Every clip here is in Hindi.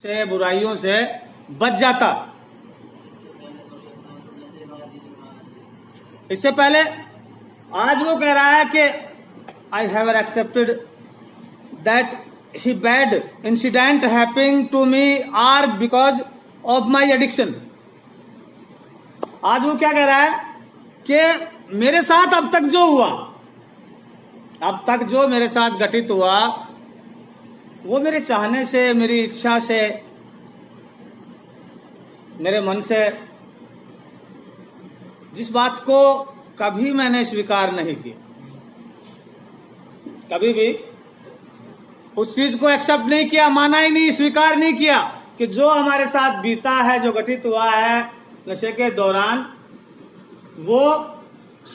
से बुराइयों से बच जाता। इससे पहले आज वो कह रहा है कि I have accepted that he bad incident happening to me are because of my addiction. आज वो क्या कह रहा है कि मेरे साथ अब तक जो मेरे साथ घटित हुआ वो मेरे चाहने से, मेरी इच्छा से, मेरे मन से, जिस बात को कभी मैंने स्वीकार नहीं किया, कभी भी उस चीज को एक्सेप्ट नहीं किया, माना ही नहीं, स्वीकार नहीं किया कि जो हमारे साथ बीता है, जो घटित हुआ है नशे के दौरान, वो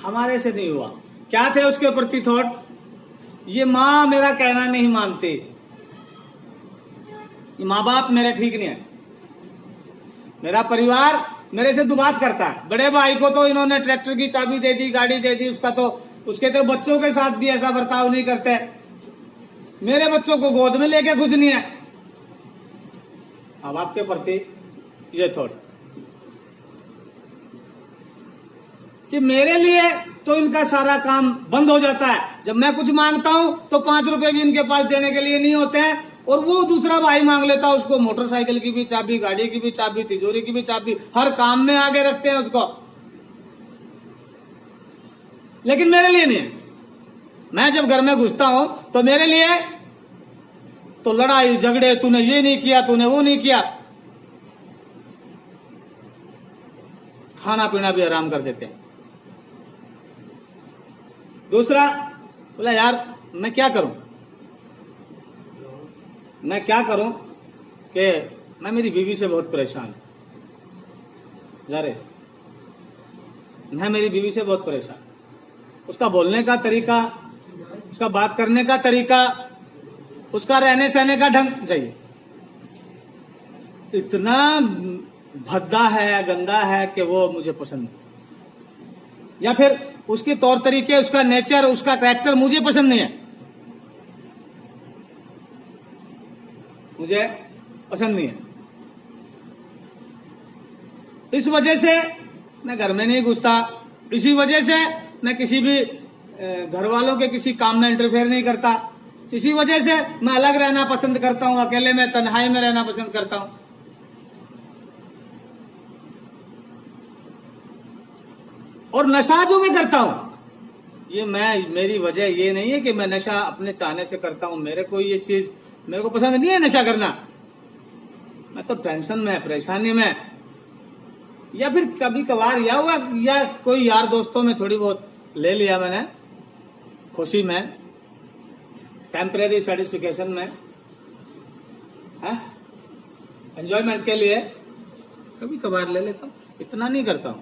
हमारे से नहीं हुआ। क्या थे उसके प्रति थॉट? ये माँ मेरा कहना नहीं मानती, माँ बाप मेरे ठीक नहीं है, मेरा परिवार मेरे से दुबात करता है, बड़े भाई को तो इन्होंने ट्रैक्टर की चाबी दे दी, गाड़ी दे दी, उसके तो बच्चों के साथ भी ऐसा बर्ताव नहीं करते, मेरे बच्चों को गोद में लेके खुश नहीं है। माँ बाप के प्रति ये थोड़ा कि मेरे लिए तो इनका सारा काम बंद हो जाता है, जब मैं कुछ मांगता हूं तो 5 रुपए भी इनके पास देने के लिए नहीं होते हैं, और वो दूसरा भाई मांग लेता है, उसको मोटरसाइकिल की भी चाबी, गाड़ी की भी चाबी, तिजोरी की भी चाबी, हर काम में आगे रखते हैं उसको, लेकिन मेरे लिए नहीं है। मैं जब घर में घुसता हूं तो मेरे लिए तो लड़ाई झगड़े, तूने ये नहीं किया, तूने वो नहीं किया, खाना पीना भी आराम कर देते हैं। दूसरा बोला यार मैं क्या करूं कि मैं मेरी बीवी से बहुत परेशान हूं, मैं मेरी बीवी से बहुत परेशान, उसका बोलने का तरीका, उसका बात करने का तरीका, उसका रहने सहने का ढंग चाहिए, इतना भद्दा है, गंदा है कि वो मुझे पसंद नहीं, या फिर उसके तौर तरीके, उसका नेचर, उसका कैरेक्टर मुझे पसंद नहीं है, मुझे पसंद नहीं है। इस वजह से मैं घर में नहीं घुसता, इसी वजह से मैं किसी भी घर वालों के किसी काम में इंटरफेयर नहीं करता, इसी वजह से मैं अलग रहना पसंद करता हूं, अकेले में, तन्हाई में रहना पसंद करता हूं। और नशा जो मैं करता हूं, ये मेरी वजह ये नहीं है कि मैं नशा अपने चाहने से करता हूं, मेरे को ये चीज मेरे को पसंद नहीं है नशा करना, मैं तो टेंशन में, परेशानी में, या फिर कभी कभार या कोई यार दोस्तों में थोड़ी बहुत ले लिया मैंने, खुशी में, टेम्परेरी सेटिस्फिकेशन में, एंजॉयमेंट के लिए कभी कभार ले लेता हूं, इतना नहीं करता हूं।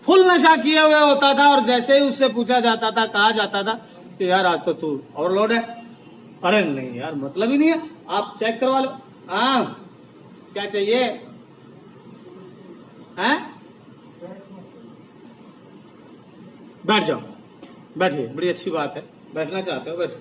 फुल नशा किए हुए होता था और जैसे ही उससे पूछा जाता था, कहा जाता था कि यार आज तो तू ओवरलोड है, अरे नहीं यार मतलब ही नहीं है, आप चेक करवा लो, हाँ क्या चाहिए, हैं? बैठ जाओ, बैठिए, बड़ी अच्छी बात है, बैठना चाहते हो बैठो।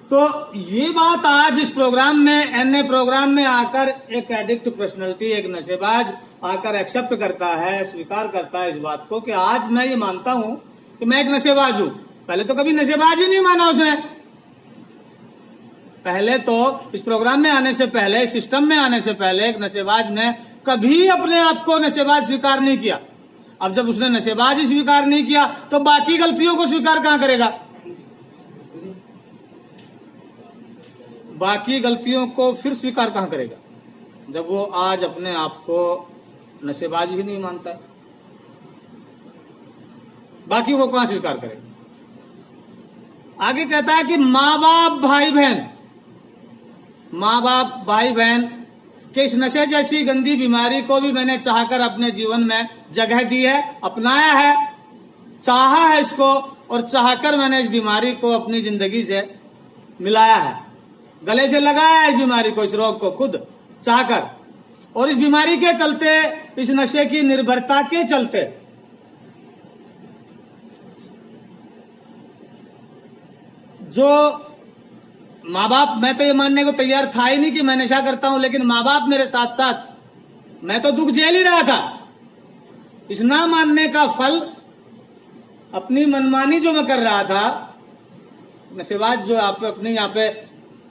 तो ये बात आज इस प्रोग्राम में, एनए प्रोग्राम में आकर एक एडिक्ट पर्सनैलिटी, एक नशेबाज आकर एक्सेप्ट करता है, स्वीकार करता है इस बात को कि आज मैं ये मानता हूं कि मैं एक नशेबाज हूं। पहले तो कभी नशेबाज ही नहीं माना उसने, पहले तो इस प्रोग्राम में आने से पहले, सिस्टम में आने से पहले एक नशेबाज ने कभी अपने आप को नशेबाज स्वीकार नहीं किया। अब जब उसने नशेबाज ही स्वीकार नहीं किया तो बाकी गलतियों को स्वीकार कहां करेगा? बाकी गलतियों को फिर स्वीकार कहां करेगा जब वो आज अपने आप को नशेबाज ही नहीं मानता है? बाकी वो कहां स्वीकार करेगा? आगे कहता है कि माँ बाप भाई बहन कि इस नशे जैसी गंदी बीमारी को भी मैंने चाहकर अपने जीवन में जगह दी है, अपनाया है, चाहा है इसको, और चाहकर मैंने इस बीमारी को अपनी जिंदगी से मिलाया है, गले से लगाया है इस बीमारी को, इस रोग को खुद चाहकर, और इस बीमारी के चलते, इस नशे की निर्भरता के चलते जो माँ बाप, मैं तो ये मानने को तैयार था ही नहीं कि मैं नशा करता हूं, लेकिन माँ बाप मेरे साथ साथ, मैं तो दुख झेल ही रहा था। इस ना मानने का फल अपनी मनमानी जो मैं कर रहा था, नशेबाज जो आप अपनी यहाँ पे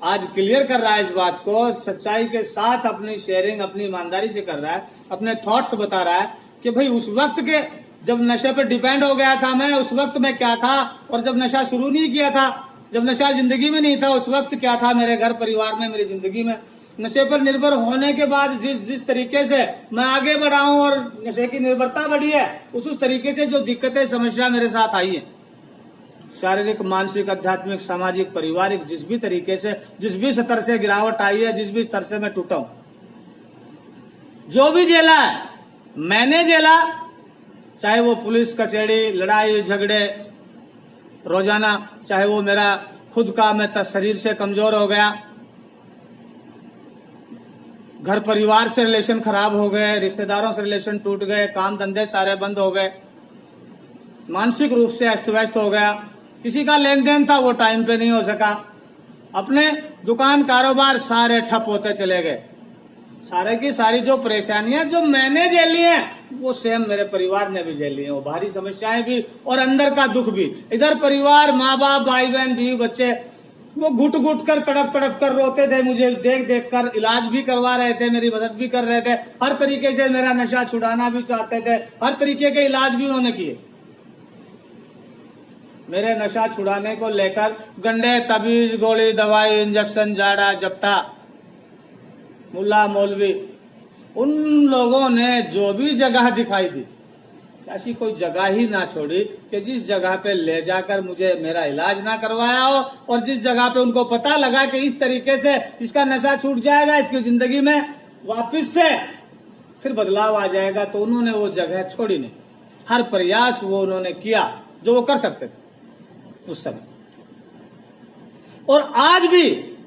आज क्लियर कर रहा है इस बात को, सच्चाई के साथ अपनी शेयरिंग अपनी ईमानदारी से कर रहा है, अपने थॉट्स बता रहा है कि भाई उस वक्त के जब नशे पे डिपेंड हो गया था मैं, उस वक्त में क्या था, और जब नशा शुरू नहीं किया था, जब नशा जिंदगी में नहीं था, उस वक्त क्या था मेरे घर परिवार में, मेरी जिंदगी में। नशे पर निर्भर होने के बाद जिस तरीके से मैं आगे बढ़ा हूं और नशे की निर्भरता बढ़ी है, उस तरीके से जो दिक्कतें समस्या मेरे साथ आई है, शारीरिक मानसिक आध्यात्मिक सामाजिक पारिवारिक, जिस भी तरीके से जिस भी स्तर से गिरावट आई है, जिस भी स्तर से मैं टूटा हूं, जो भी झेला है मैंने झेला, चाहे वो पुलिस कचहरी लड़ाई झगड़े रोजाना, चाहे वो मेरा खुद का मैं शरीर से कमजोर हो गया, घर परिवार से रिलेशन खराब हो गए, रिश्तेदारों से रिलेशन टूट गए, काम धंधे सारे बंद हो गए, मानसिक रूप से अस्त व्यस्त हो गया, किसी का लेन देन था वो टाइम पे नहीं हो सका, अपने दुकान कारोबार सारे ठप होते चले गए। सारे की सारी जो परेशानियां जो मैंने झेली हैं वो सेम मेरे परिवार ने भी झेली हैं, वो भारी समस्याएं भी और अंदर का दुख भी। इधर परिवार माँ बाप भाई बहन बीवी बच्चे वो घुट घुट कर तड़प तड़प कर रोते थे, मुझे देख देख कर इलाज भी करवा रहे थे, मेरी मदद भी कर रहे थे, हर तरीके से मेरा नशा छुड़ाना भी चाहते थे, हर तरीके के इलाज भी उन्होंने किए। मेरे नशा छुड़ाने को लेकर गंडे तबीज गोली दवाई इंजेक्शन जाड़ा जपटा मुल्ला मौलवी, उन लोगों ने जो भी जगह दिखाई दी, ऐसी कोई जगह ही ना छोड़ी कि जिस जगह पे ले जाकर मुझे मेरा इलाज ना करवाया हो, और जिस जगह पे उनको पता लगा कि इस तरीके से इसका नशा छूट जाएगा, इसकी जिंदगी में वापस से फिर बदलाव आ जाएगा, तो उन्होंने वो जगह छोड़ी नहीं। हर प्रयास वो उन्होंने किया जो वो कर सकते थे उस समय, और आज भी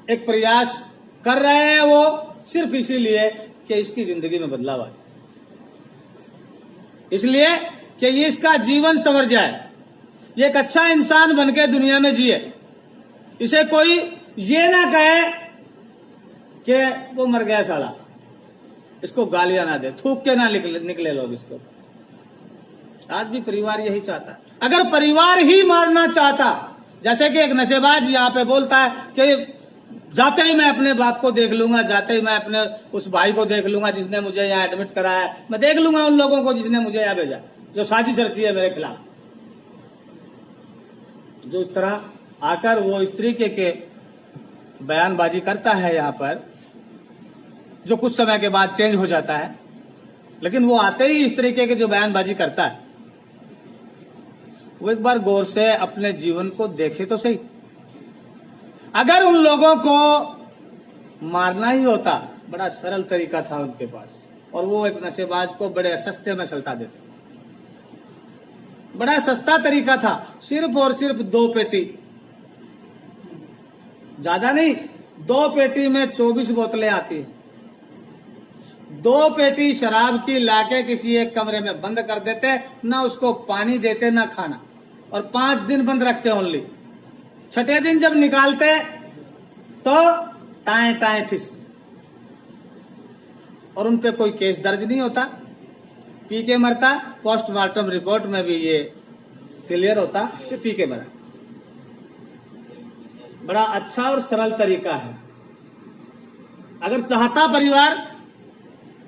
एक प्रयास कर रहे हैं वो, सिर्फ इसीलिए कि इसकी जिंदगी में बदलाव आए, इसलिए कि ये इसका जीवन संवर जाए, ये एक अच्छा इंसान बनके दुनिया में जिए, इसे कोई ये ना कहे कि वो मर गया साला, इसको गालियां ना दे, थूक के ना निकले लोग इसको। आज भी परिवार यही चाहता है। अगर परिवार ही मारना चाहता, जैसे कि एक नशेबाज यहाँ पे बोलता है कि जाते ही मैं अपने बाप को देख लूंगा, जाते ही मैं अपने उस भाई को देख लूंगा जिसने मुझे यहाँ एडमिट कराया, मैं देख लूंगा उन लोगों को जिसने मुझे यहाँ भेजा, जो साजिश रची है मेरे खिलाफ, जो इस तरह आकर वो इस तरीके के बयानबाजी करता है यहाँ पर, जो कुछ समय के बाद चेंज हो जाता है, लेकिन वो आते ही इस तरीके के जो बयानबाजी करता है, वो एक बार गौर से अपने जीवन को देखे तो सही। अगर उन लोगों को मारना ही होता, बड़ा सरल तरीका था उनके पास, और वो एक नशेबाज को बड़े सस्ते में सल्टा देते, बड़ा सस्ता तरीका था, सिर्फ और सिर्फ 2 पेटी, ज्यादा नहीं, 2 पेटी में 24 बोतलें आती है, 2 पेटी शराब की लाके किसी एक कमरे में बंद कर देते, ना उसको पानी देते ना खाना, और 5 दिन बंद रखते ओनली। छठे दिन जब निकालते तो टाए टाए ठिस, और उन पे कोई केस दर्ज नहीं होता, पी के मरता, पोस्टमार्टम रिपोर्ट में भी ये क्लियर होता कि पी के मरा। बड़ा अच्छा और सरल तरीका है। अगर चाहता परिवार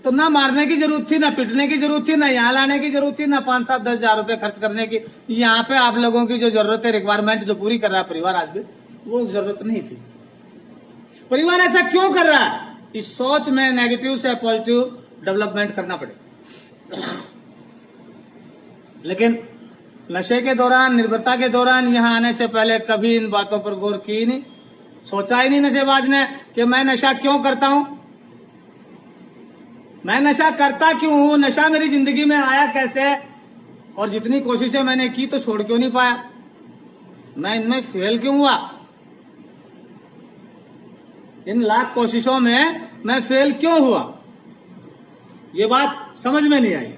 तो ना मारने की जरूरत थी, ना पिटने की जरूरत थी, ना यहाँ लाने की जरूरत थी, ना 5-7-10 हजार रुपए खर्च करने की। यहाँ पे आप लोगों की जो जरूरत है, रिक्वायरमेंट जो पूरी कर रहा है परिवार आज भी, वो जरूरत नहीं थी। परिवार ऐसा क्यों कर रहा है? इस सोच में नेगेटिव से पॉजिटिव डेवलपमेंट करना पड़े। लेकिन नशे के दौरान, निर्भरता के दौरान, यहाँ आने से पहले कभी इन बातों पर गौर की नहीं, सोचा ही नहीं नशेबाज ने कि मैं नशा क्यों करता हूं, मैं नशा करता क्यों हूं, नशा मेरी जिंदगी में आया कैसे, और जितनी कोशिशें मैंने की तो छोड़ क्यों नहीं पाया, मैं इनमें फेल क्यों हुआ, इन लाख कोशिशों में मैं फेल क्यों हुआ, ये बात समझ में नहीं आई।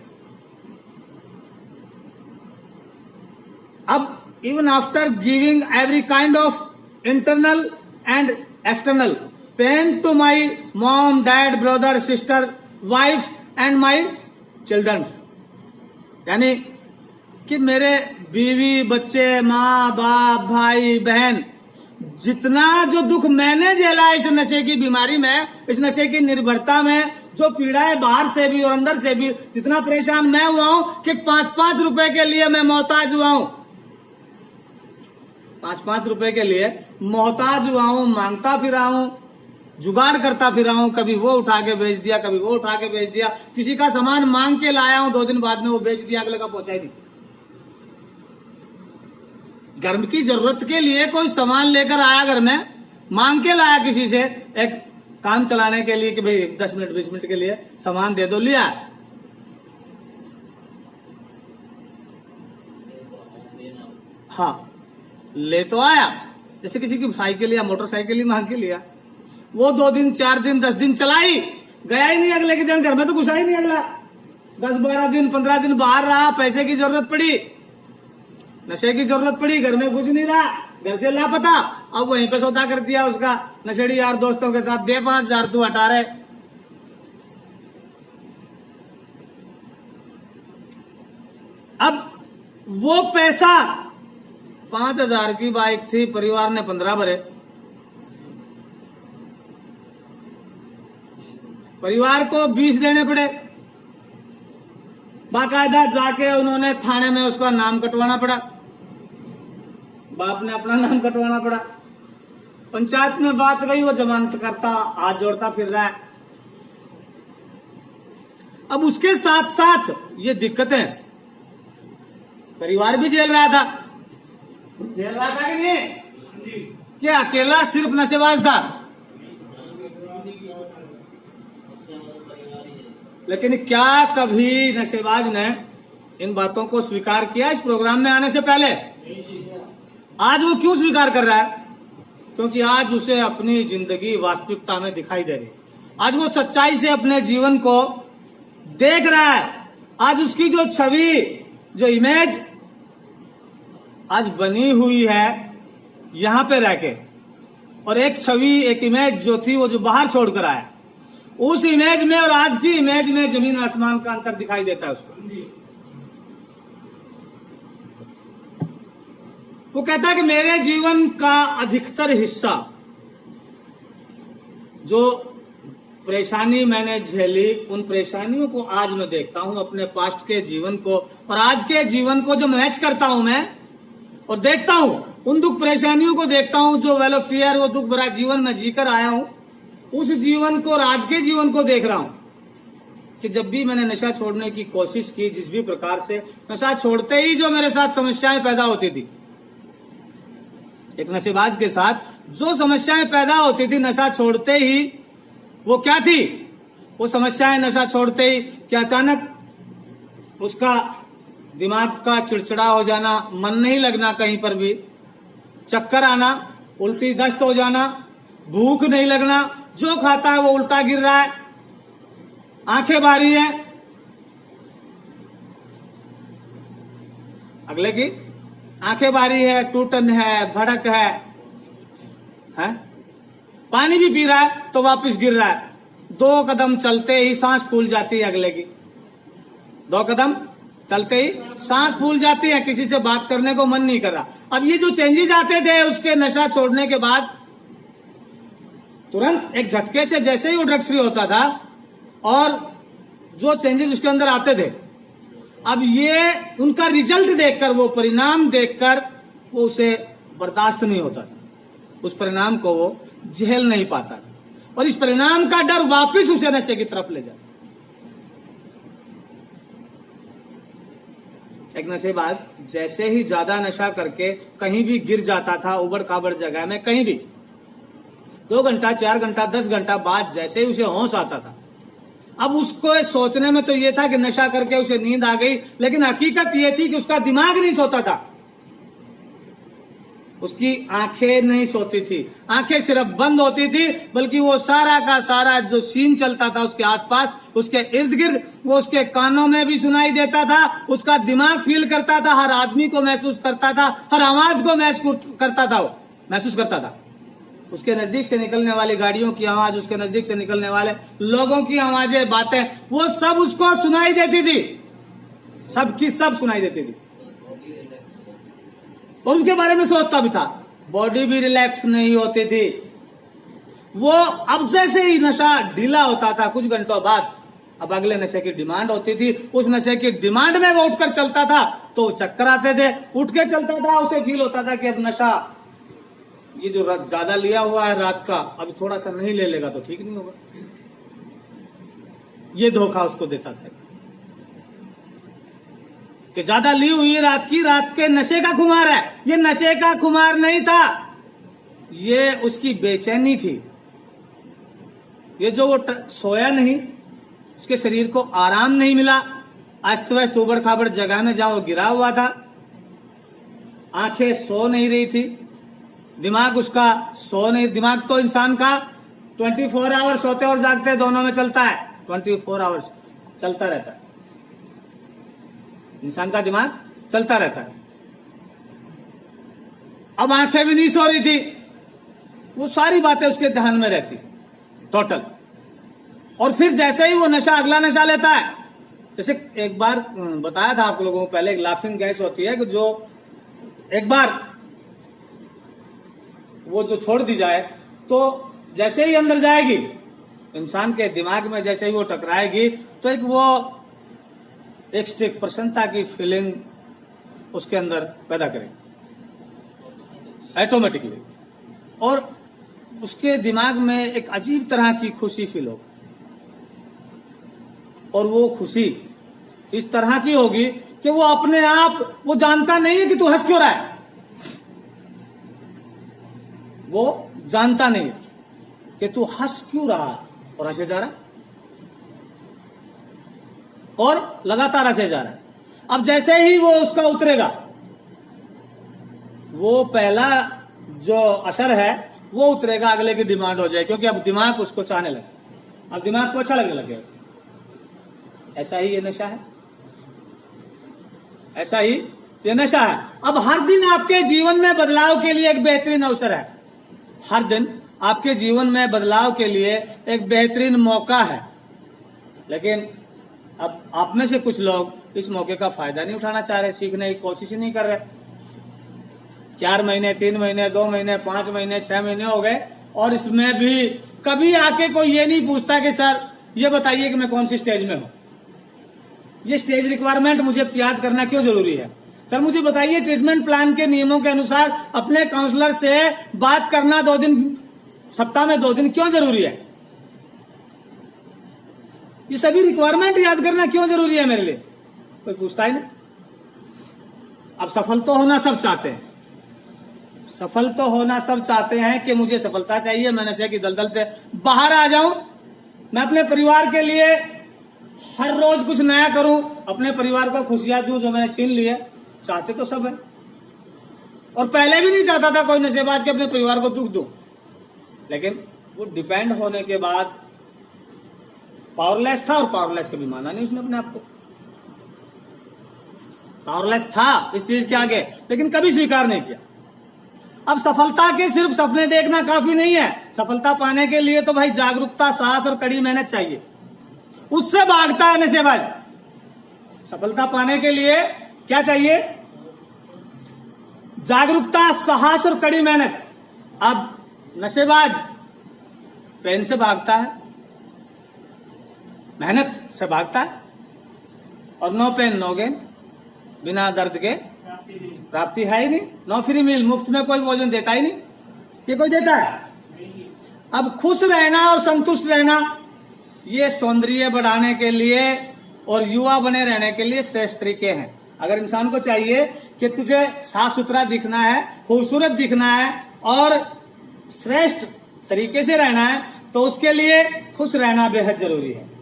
अब even after giving every kind of internal and external pain to my mom, dad, brother, sister, wife and my children. यानी कि मेरे बीवी, बच्चे, माँ बाप, भाई बहन, जितना जो दुख मैंने झेला इस नशे की बीमारी में, इस नशे की निर्भरता में, जो पीड़ाएं बाहर से भी और अंदर से भी, जितना परेशान मैं हुआ हूं कि 5-5 रुपए के लिए मैं मोहताज हुआ हूं, 5-5 रुपए के लिए मोहताज हुआ हूं, मांगता फिरा हूं, जुगाड़ करता फिरा हूं, कभी वो उठा के बेच दिया, कभी वो उठा के बेच दिया, किसी का सामान मांग के लाया हूं, 2 दिन बाद में वो बेच दिया, अगले का पहुंचा ही नहीं। घर की जरूरत के लिए कोई सामान लेकर आया, घर में मांग के लाया किसी से, एक काम चलाने के लिए कि भाई 10 मिनट 20 मिनट के लिए सामान दे दो, लिया, हाँ ले तो आया, जैसे किसी की साइकिल या मोटरसाइकिल ही मांग के लिया, वो 2 दिन 4 दिन 10 दिन चलाई, गया ही नहीं, अगले के दिन घर में तो घुसा ही नहीं, अगला 10-12 दिन 15 दिन बाहर रहा, पैसे की जरूरत पड़ी, नशे की जरूरत पड़ी, घर में कुछ नहीं रहा, घर से लापता, अब वहीं पे सौदा कर दिया उसका नशेड़ी यार दोस्तों के साथ, दे 5,000 तू हटा रहे। अब वो पैसा, 5,000 की बाइक थी, परिवार ने 15 भरे, परिवार को 20 देने पड़े, बाकायदा जाके उन्होंने थाने में उसका नाम कटवाना पड़ा, बाप ने अपना नाम कटवाना पड़ा, पंचायत में बात गई, वो जमानत करता हाथ जोड़ता फिर रहा है। अब उसके साथ साथ ये दिक्कतें परिवार भी झेल रहा था कि नहीं, कि अकेला सिर्फ नशेबाज था, लेकिन क्या कभी नशेबाज ने इन बातों को स्वीकार किया इस प्रोग्राम में आने से पहले? आज वो क्यों स्वीकार कर रहा है? क्योंकि आज उसे अपनी जिंदगी वास्तविकता में दिखाई दे रही, आज वो सच्चाई से अपने जीवन को देख रहा है, आज उसकी जो छवि, जो इमेज आज बनी हुई है यहां पे रह के, और एक छवि, एक इमेज जो थी वो जो बाहर छोड़कर आया, उस इमेज में और आज की इमेज में जमीन आसमान का अंतर दिखाई देता है उसको। वो कहता है कि मेरे जीवन का अधिकतर हिस्सा, जो परेशानी मैंने झेली, उन परेशानियों को आज मैं देखता हूं, अपने पास्ट के जीवन को और आज के जीवन को जो मैच करता हूं मैं, और देखता हूं उन दुख परेशानियों को देखता हूं जो वेल ऑफ टीयर, वो दुख भरा जीवन में जीकर आया हूं, उस जीवन को और आज के जीवन को देख रहा हूं कि जब भी मैंने नशा छोड़ने की कोशिश की, जिस भी प्रकार से, नशा छोड़ते ही जो मेरे साथ समस्याएं पैदा होती थी, एक नशेबाज के साथ जो समस्याएं पैदा होती थी नशा छोड़ते ही, वो क्या थी? वो समस्याएं नशा छोड़ते ही कि अचानक उसका दिमाग का चिड़चिड़ा हो जाना, मन नहीं लगना कहीं पर भी, चक्कर आना, उल्टी दस्त हो जाना, भूख नहीं लगना, जो खाता है वो उल्टा गिर रहा है, आंखें भारी है, अगले की आंखें भारी है, टूटन है, भड़क है? पानी भी पी रहा है तो वापस गिर रहा है, 2 कदम चलते ही सांस फूल जाती है अगले की, 2 कदम चलते ही सांस फूल जाती है, किसी से बात करने को मन नहीं कर रहा। अब ये जो चेंजेस आते थे उसके नशा छोड़ने के बाद, तुरंत एक झटके से जैसे ही वो ड्रग्स फ्री होता था और जो चेंजेस उसके अंदर आते थे, अब ये उनका रिजल्ट देखकर, वो परिणाम देखकर वो उसे बर्दाश्त नहीं होता था, उस परिणाम को वो झेल नहीं पाता था, और इस परिणाम का डर वापस उसे नशे की तरफ ले जाता। एक नशेबाज जैसे ही ज्यादा नशा करके कहीं भी गिर जाता था, उबड़ खाबड़ जगह में कहीं भी, 2 घंटा 4 घंटा 10 घंटा बाद जैसे ही उसे होश आता था, अब उसको सोचने में तो ये था कि नशा करके उसे नींद आ गई, लेकिन हकीकत ये थी कि उसका दिमाग नहीं सोता था, उसकी आंखें नहीं सोती थी, आंखें सिर्फ बंद होती थी, बल्कि वो सारा का सारा जो सीन चलता था उसके आसपास, उसके इर्द गिर्द, वो उसके कानों में भी सुनाई देता था, उसका दिमाग फील करता था, हर आदमी को महसूस करता था, हर आवाज को महसूस करता था, वो महसूस करता था, उसके नजदीक से निकलने वाली गाड़ियों की आवाज, उसके नजदीक से निकलने वाले लोगों की आवाजें, बातें, वो सब उसको सुनाई देती थी, सब की सब सुनाई देती थी। और उसके बारे में सोचता भी था। बॉडी भी रिलैक्स नहीं होती थी। वो अब जैसे ही नशा ढीला होता था कुछ घंटों बाद, अब अगले नशे की डिमांड होती थी। उस नशे की डिमांड में वो उठकर चलता था तो चक्कर आते थे। उठ के चलता था, उसे फील होता था कि अब नशा ये जो ज्यादा लिया हुआ है रात का, अब थोड़ा सा नहीं ले लेगा तो ठीक नहीं होगा। ये धोखा उसको देता था कि ज्यादा ली हुई रात के नशे का खुमार है। ये नशे का खुमार नहीं था, ये उसकी बेचैनी थी। ये जो वो सोया नहीं, उसके शरीर को आराम नहीं मिला, अस्त व्यस्त उबड़ खाबड़ जगह में जहां वो गिरा हुआ था, आंखें सो नहीं रही थी, दिमाग उसका सो नहीं। दिमाग तो इंसान का 24 आवर्स सोते और जागते दोनों में चलता है, 24 आवर्स चलता रहता है, इंसान का दिमाग चलता रहता है। अब आंखें भी नहीं सो रही थी, वो सारी बातें उसके ध्यान में रहती टोटल। और फिर जैसे ही वो नशा, अगला नशा लेता है, जैसे एक बार बताया था आप लोगों को पहले, एक लाफिंग गैस होती है कि जो एक बार वो जो छोड़ दी जाए तो जैसे ही अंदर जाएगी इंसान के दिमाग में, जैसे ही वो टकराएगी तो एक वो एक प्रसन्नता की फीलिंग उसके अंदर पैदा करेगी ऑटोमेटिकली, और उसके दिमाग में एक अजीब तरह की खुशी फील होगी। और वो खुशी इस तरह की होगी कि वो अपने आप, वो जानता नहीं है कि तू हंस क्यों रहा है, वो जानता नहीं है कि तू हंस क्यों रहा है, और हंसे जा रहा है और लगातार हंसे जा रहा है। अब जैसे ही वो उसका उतरेगा, वो पहला जो असर है वो उतरेगा, अगले की डिमांड हो जाए, क्योंकि अब दिमाग उसको चाहने लगे, अब दिमाग को अच्छा लगने लगे। ऐसा ही ये नशा है, ऐसा ही ये नशा है। अब हर दिन आपके जीवन में बदलाव के लिए एक बेहतरीन अवसर है, हर दिन आपके जीवन में बदलाव के लिए एक बेहतरीन मौका है। लेकिन अब आप में से कुछ लोग इस मौके का फायदा नहीं उठाना चाह रहे, सीखने की कोशिश ही नहीं कर रहे। 4 महीने, 3 महीने, 2 महीने, 5 महीने, 6 महीने हो गए, और इसमें भी कभी आके कोई ये नहीं पूछता कि सर ये बताइए कि मैं कौन सी स्टेज में हूं, ये स्टेज रिक्वायरमेंट मुझे याद करना क्यों जरूरी है, सर मुझे बताइए ट्रीटमेंट प्लान के नियमों के अनुसार अपने काउंसलर से बात करना 2 दिन, सप्ताह में 2 दिन क्यों जरूरी है, ये सभी रिक्वायरमेंट याद करना क्यों जरूरी है मेरे लिए, कोई पूछता ही नहीं। अब सफल तो होना सब चाहते हैं, सफल तो होना सब चाहते हैं कि मुझे सफलता चाहिए, मैं नशे की दलदल से बाहर आ जाऊं, मैं अपने परिवार के लिए हर रोज कुछ नया करूं, अपने परिवार को खुशियां दूं जो मैंने छीन ली है। चाहते तो सब है, और पहले भी नहीं चाहता था कोई नशेबाज के अपने परिवार को दुख दूं, लेकिन वो डिपेंड होने के बाद पावरलेस था, और पावरलेस कभी माना नहीं उसने अपने आप को, पावरलेस था इस चीज के आगे, लेकिन कभी स्वीकार नहीं किया। अब सफलता के सिर्फ सपने देखना काफी नहीं है, सफलता पाने के लिए तो भाई जागरूकता, साहस और कड़ी मेहनत चाहिए, उससे भागता है नशेबाज। सफलता पाने के लिए क्या चाहिए? जागरूकता, साहस और कड़ी मेहनत। अब नशेबाज पेन से भागता है, मेहनत से भागता है, और नो पेन नो गेन, बिना दर्द के प्राप्ति है ही नहीं। नो फ्री मील, मुफ्त में कोई भोजन देता ही नहीं, ये कोई देता है? अब खुश रहना और संतुष्ट रहना, ये सौंदर्य बढ़ाने के लिए और युवा बने रहने के लिए श्रेष्ठ तरीके हैं। अगर इंसान को चाहिए कि तुझे साफ सुथरा दिखना है, खूबसूरत दिखना है और श्रेष्ठ तरीके से रहना है, तो उसके लिए खुश रहना बेहद जरूरी है।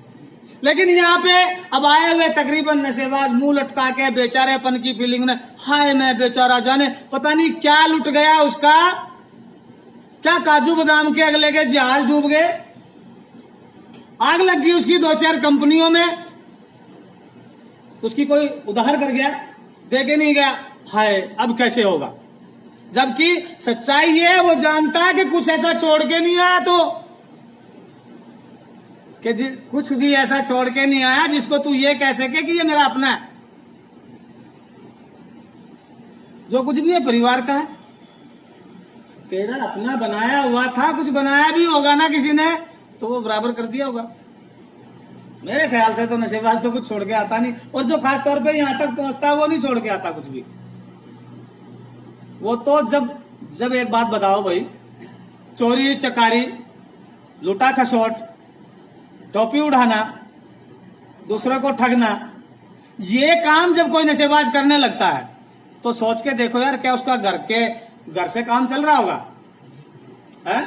लेकिन यहाँ पे अब आए हुए तकरीबन नशेबाज मुंह लटका के बेचारेपन की फीलिंग में, हाय मैं बेचारा, जाने पता नहीं क्या लुट गया उसका, क्या काजू बादाम के अगले के जहाज डूब गए, आग लग गई उसकी 2-4 कंपनियों में, उसकी कोई उधार कर गया, दे के नहीं गया, हाय अब कैसे होगा। जबकि सच्चाई ये है, वो जानता है कि कुछ ऐसा छोड़ के नहीं आया, तो कि कुछ भी ऐसा छोड़ के नहीं आया जिसको तू ये कह सके कि ये मेरा अपना है। जो कुछ भी है परिवार का है, तेरा अपना बनाया हुआ था, कुछ बनाया भी होगा ना किसी ने, तो वो बराबर कर दिया होगा। मेरे ख्याल से तो नशेबाज तो कुछ छोड़ के आता नहीं, और जो खास तौर पे यहां तक पहुंचता है वो नहीं छोड़ के आता कुछ भी। वो तो जब एक बात बताओ भाई, चोरी चकारी, लुटा खसोट, टोपी उड़ाना, दूसरों को ठगना, ये काम जब कोई नशेबाज करने लगता है तो सोच के देखो यार, क्या उसका घर से काम चल रहा होगा? है?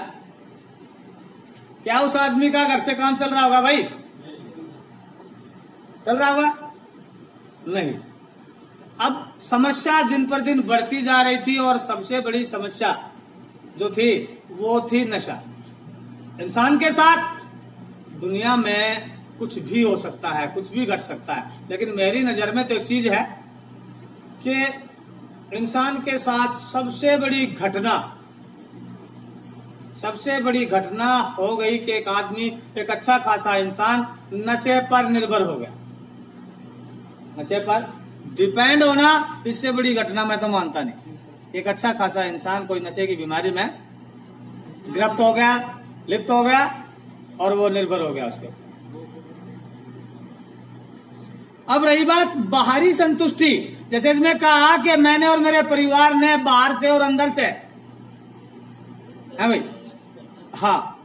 क्या उस आदमी का घर से काम चल रहा होगा भाई? चल रहा होगा? नहीं। अब समस्या दिन पर दिन बढ़ती जा रही थी, और सबसे बड़ी समस्या जो थी वो थी नशा। इंसान के साथ दुनिया में कुछ भी हो सकता है, कुछ भी घट सकता है, लेकिन मेरी नजर में तो एक चीज है कि इंसान के साथ सबसे बड़ी घटना हो गई कि एक आदमी, एक अच्छा खासा इंसान नशे पर निर्भर हो गया। नशे पर डिपेंड होना, इससे बड़ी घटना मैं तो मानता नहीं। एक अच्छा खासा इंसान कोई नशे की बीमारी में गिरफ्त हो गया, लिप्त हो गया, और वो निर्भर हो गया उसके। अब रही बात बाहरी संतुष्टि, जैसे इसमें कहा कि मैंने और मेरे परिवार ने बाहर से और अंदर से, है भाई, हाँ,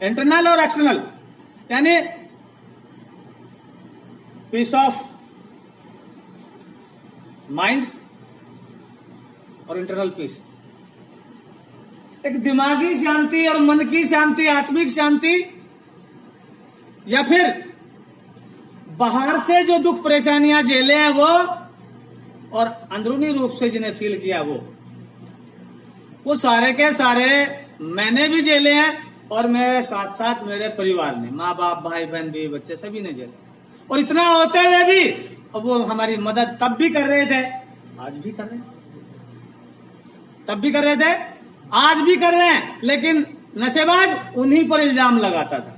इंटरनल और एक्सटर्नल, यानी पीस ऑफ माइंड और इंटरनल पीस, एक दिमागी शांति और मन की शांति, आत्मिक शांति, या फिर बाहर से जो दुख परेशानियां झेले हैं वो, और अंदरूनी रूप से जिन्हें फील किया वो सारे के सारे मैंने भी झेले हैं, और मेरे साथ साथ मेरे परिवार ने, माँ बाप, भाई बहन, बीवी बच्चे, सभी ने झेले। और इतना होते हुए भी वो हमारी मदद तब भी कर रहे थे, आज भी कर रहे हैं, तब भी कर रहे थे, आज भी कर रहे हैं। लेकिन नशेबाज उन्हीं पर इल्जाम लगाता था।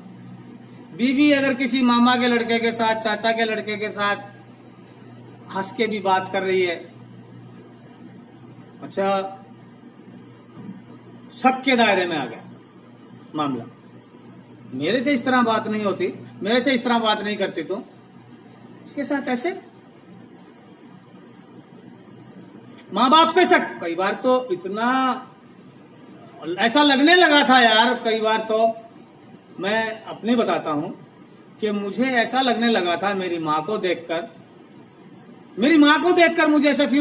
बीवी अगर किसी मामा के लड़के के साथ, चाचा के लड़के के साथ हंस के भी बात कर रही है, अच्छा, शक के दायरे में आ गया मामला। मेरे से इस तरह बात नहीं होती, मेरे से इस तरह बात नहीं करती, तो उसके साथ ऐसे माँ बाप पे शक। कई बार तो इतना ऐसा लगने लगा था यार, कई बार तो मैं अपनी बताता हूं कि मुझे ऐसा लगने लगा था, मेरी माँ को देखकर मुझे ऐसा फील